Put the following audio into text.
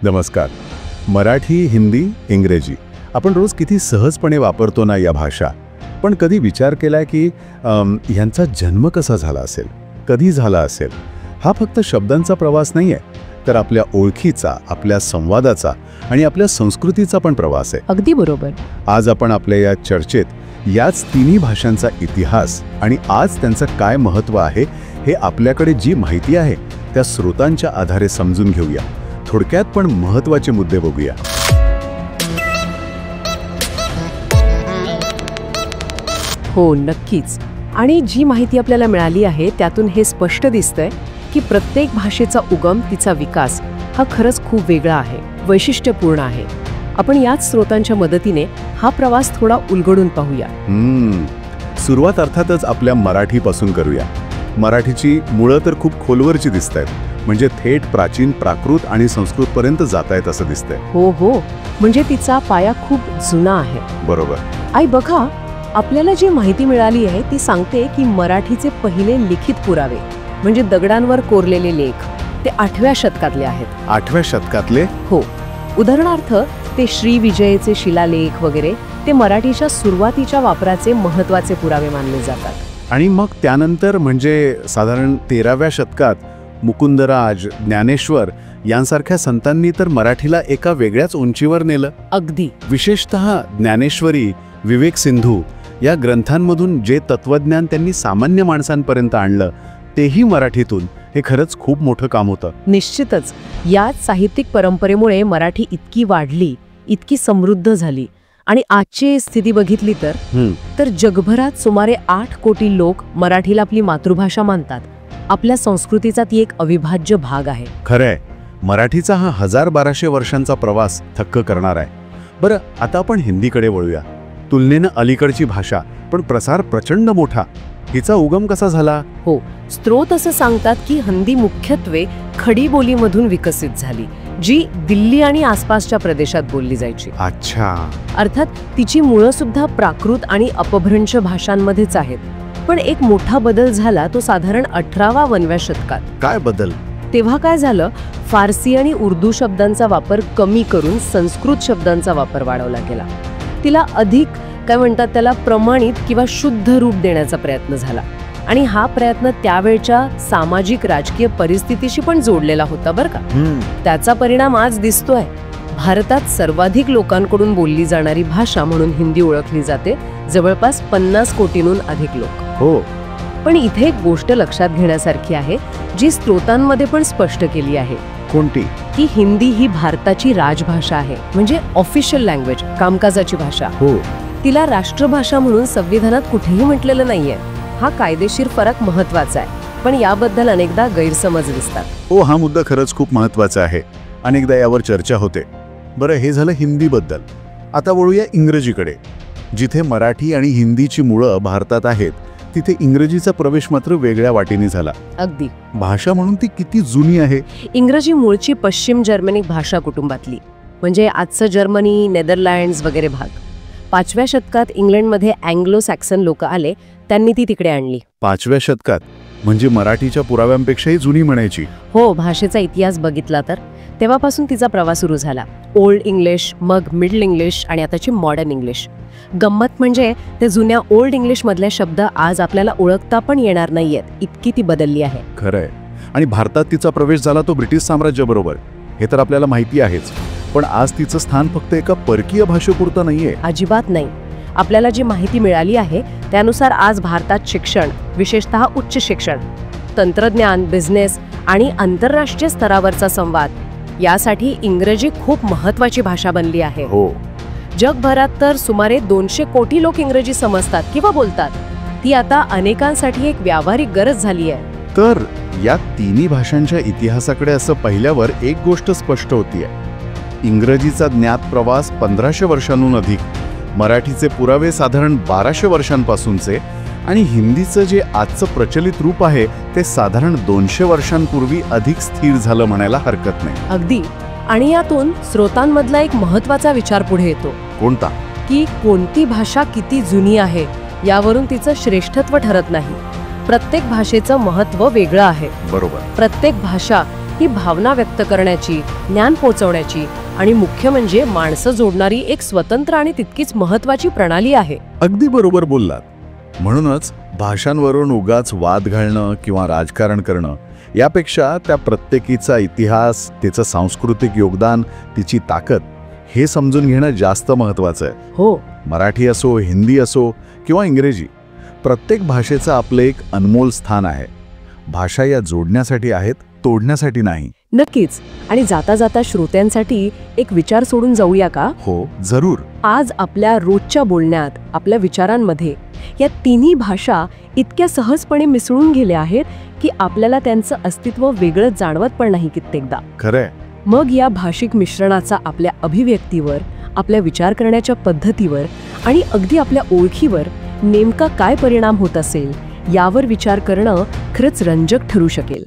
नमस्कार. मराठी, हिंदी, इंग्रजी आपण रोज किती सहजपणे वापरतो ना या भाषा. पण कधी विचार केलाय की ह्यांचा जन्म कसा झाला असेल, कधी झाला असेल? हा फक्त शब्दांचा प्रवास नाही आहे, तर आपल्या ओळखीचा, आपल्या संवादाचा आणि आपल्या संस्कृतीचा पण प्रवास आहे. अगदी बरोबर. आज आपण आपल्या या चर्चेत याच तिन्ही भाषांचा इतिहास आणि आज त्यांचं काय महत्त्व आहे हे आपल्याकडे जी माहिती आहे त्या स्रोतांच्या आधारे समजून घेऊया. थोडक्यात पण महत्त्वाचे मुद्दे बघूया. हो, नक्कीच. आणि जी माहिती आपल्याला मिळाली आहे त्यातून हे स्पष्ट दिसतंय की प्रत्येक भाषेचा उगम, तिचा विकास हा खरंच खूप वेगळा आहे, वैशिष्ट्यपूर्ण आहे. आपण याच स्रोतांच्या मदतीने हा प्रवास थोडा उलगडून पाहूया. सुरुवात अर्थातच आपल्या मराठीपासून करूया. मराठीची मुळं तर खूप खोलवरची दिसत आहेत, म्हणजे थेट प्राचीन प्राकृत आणि संस्कृतपर्यंत जात आहेत असं दिसतंय. हो, म्हणजे तिचा पाया खूप जुना आहे. बरोबर. आई बघा, आपल्याला जी माहिती मिळाली आहे ती सांगते की मराठीचे पहिले लिखित पुरावे म्हणजे दगडांवर कोरलेले लेख ते 8व्या शतकातले आहेत. 8व्या शतकातले? हो. उदाहरणार्थ ते श्री विजयचे शिलालेख वगैरे ते मराठीच्या सुरुवातीच्या वापराचे महत्त्वाचे पुरावे मानले जातात. आणि मग त्यानंतर म्हणजे साधारण 13व्या शतकात मुकुंदराज, ज्ञानेश्वर यांसारख्या संतांनी तर मराठीला एका वेगळ्याच उंचीवर नेलं. अगदी. विशेषतः ज्ञानेश्वरी, विवेक सिंधू या ग्रंथांमधून जे तत्वज्ञान त्यांनी सामान्य माणसांपर्यंत आणलं तेही मराठीतून, हे खरंच खूप मोठं काम होतं. निश्चितच. याच साहित्यिक परंपरेमुळे मराठी इतकी वाढली, इतकी समृद्ध झाली. आणि आजची स्थिती बघितली तर जगभरात सुमारे 8 कोटी लोक मराठीला आपली मातृभाषा मानतात. आपल्या संस्कृतीचा ती एक अविभाज्य भाग आहे. खरंय, मराठीचा हा 1200 वर्षांचा प्रवास थक्क करणार आहे. बरं, आता आपण हिंदीकडे वळूया. तुलनेनं अलीकडची भाषा, पण प्रसार प्रचंड मोठा. हिचा उगम कसा झाला? हो, स्रोत असं सांगतात की हिंदी मुख्यत्वे खडी बोलीमधून विकसित झाली, जी दिल्ली आणि आसपासच्या प्रदेशात बोलली जायची. अच्छा. अर्थात तिची मुळं सुद्धा प्राकृत आणि अपभ्रंश भाषांमध्येच आहेत. पण एक मोठा बदल झाला तो साधारण 18व्या शतकात. काय बदल? तेव्हा काय झालं, फारसी आणि उर्दू शब्दांचा वापर कमी करून संस्कृत शब्दांचा वापर वाढवला गेला. तिला अधिक काय म्हणतात त्याला प्रमाणित किंवा शुद्ध रूप देण्याचा प्रयत्न झाला. आणि हा प्रयत्न त्यावेळच्या सामाजिक राजकीय परिस्थितीशी पण जोडलेला होता बरं का. त्याचा परिणाम आज दिसतोय. भारतात सर्वाधिक लोकांकडून बोलली जाणारी भाषा म्हणून हिंदी ओळखली जाते, जवळपास 50 कोटींहून अधिक लोक. हो. पण इथे एक गोष्ट लक्षात घेण्यासारखी आहे, जी स्रोतांमध्ये पण स्पष्ट केली आहे. कोणती? की हिंदी ही भारताची राजभाषा आहे, म्हणजे ऑफिशियल लँग्वेज, कामकाजाची भाषा. हो. तिला राष्ट्रभाषा म्हणून संविधानात कुठेही म्हटलेलं नाहीये. हा कायदेशीर फरक महत्वाचा आहे, पण याबद्दल अनेकदा गैरसमज दिसतात. हो, हा मुद्दा खरंच खूप महत्वाचा आहे. अनेकदा यावर चर्चा होते. बरं, हे झालं हिंदीबद्दल. आता वळूया इंग्रजीकडे. जिथे मराठी आणि हिंदीची मुळं भारतात आहेत, तिथे इंग्रजीचा प्रवेश मात्र वेगळ्या वाटेने झाला. अगदी. भाषा म्हणून ती किती जुनी आहे. इंग्रजी मूळची पश्चिम जर्मनिक भाषा कुटुंबातली, म्हणजे आजचं जर्मनी, नेदरलँड्स वगैरे भाग. 5व्या शतकात इंग्लंडमध्ये अँग्लो सॅक्सन लोक आले, त्यांनी ती तिकडे आणली. 5व्या शतकात? म्हणजे मराठीच्या पुराव्यांपेक्षाही जुनी म्हणायची. हो, भाषेचा इतिहास बघितला तर तेव्हापासून तिचा प्रवास सुरू झाला. ओल्ड इंग्लिश, मग मिडल इंग्लिश आणि आताची मॉडर्न इंग्लिश. गंमत म्हणजे ते जुन्या ओल्ड इंग्लिश मधले शब्द आज आपल्याला ओळखता पण येणार नाहीयेत, इतकी ती बदलली आहे. खरंय. आणि भारतात तिचा प्रवेश झाला तो ब्रिटिश साम्राज्याबरोबर, हे तर आपल्याला माहिती आहेच. पण आज तिचं स्थान फक्त एका परकीय भाषेपुरतं नाहीये. अजिबात नाही. आपल्याला जी माहिती मिळाली आहे त्यानुसार आज भारतात शिक्षण, विशेषतः उच्च शिक्षण, तंत्रज्ञान, बिझनेस आणि आंतरराष्ट्रीय स्तरावरचा संवाद यासाठी इंग्रजी खूप महत्त्वाची भाषा बनली आहे. हो. जगभरात तर सुमारे 200 कोटी लोक इंग्रजी समजतात किंवा बोलतात. ती आता अनेकांसाठी एक व्यावहारिक गरज झाली आहे. तर या तिन्ही भाषांच्या इतिहासाकडे असं पाहिल्यावर एक गोष्ट स्पष्ट होतीये. इंग्रजीचा ज्ञात प्रवास 1500 वर्षांहून अधिक, मराठीचे पुरावे साधारण 1200 वर्षांपासूनचे आणि हिंदीचं जे आजचं प्रचलित रूप आहे ते साधारण 200 वर्षांपूर्वी अधिक स्थिर झालं म्हणायला हरकत नाही. अगदी. आणि यातून स्रोतांमधला एक महत्त्वाचा विचार पुढे येतो. कोणता? की कोणती भाषा किती जुनी आहे यावरून तिचं श्रेष्ठत्व ठरत नाही. प्रत्येक भाषेचं महत्त्व वेगळं आहे. बरोबर. प्रत्येक भाषा ही भावना व्यक्त करण्याची, ज्ञान पोचवण्याची आणि मुख्य म्हणजे माणसं जोडणारी एक स्वतंत्र आणि तितकीच महत्वाची प्रणाली आहे. अगदी बरोबर बोललात. म्हणूनच भाषांवरून उगाच वाद घालणं किंवा राजकारण करणं यापेक्षा त्या प्रत्येकीचा इतिहास, तिचं सांस्कृतिक योगदान, तिची ताकद हे समजून घेणं जास्त महत्वाचं आहे. हो, मराठी असो, हिंदी असो किंवा इंग्रजी, प्रत्येक भाषेचं आपलं एक अनमोल स्थान आहे. भाषा या जोडण्यासाठी आहेत, तोडण्यासाठी नाही. नक्कीच. आणि जाता जाता श्रोत्यांसाठी एक विचार सोडून जाऊया का? हो, जरूर. आज आपल्या रोजच्या बोलण्यात, आपल्या विचारांमध्ये या तिन्ही भाषा इतक्या सहजपणे मिसळून गेल्या आहेत की आपल्याला त्यांचं अस्तित्व वेगळं जाणवत पण नाही कित्येकदा. खरंय. मग या भाषिक मिश्रणाचा आपल्या अभिव्यक्तीवर, आपल्या विचार करण्याच्या पद्धतीवर आणि अगदी आपल्या ओळखीवर नेमका काय परिणाम होत असेल यावर विचार करणं खरंच रंजक ठरू शकेल.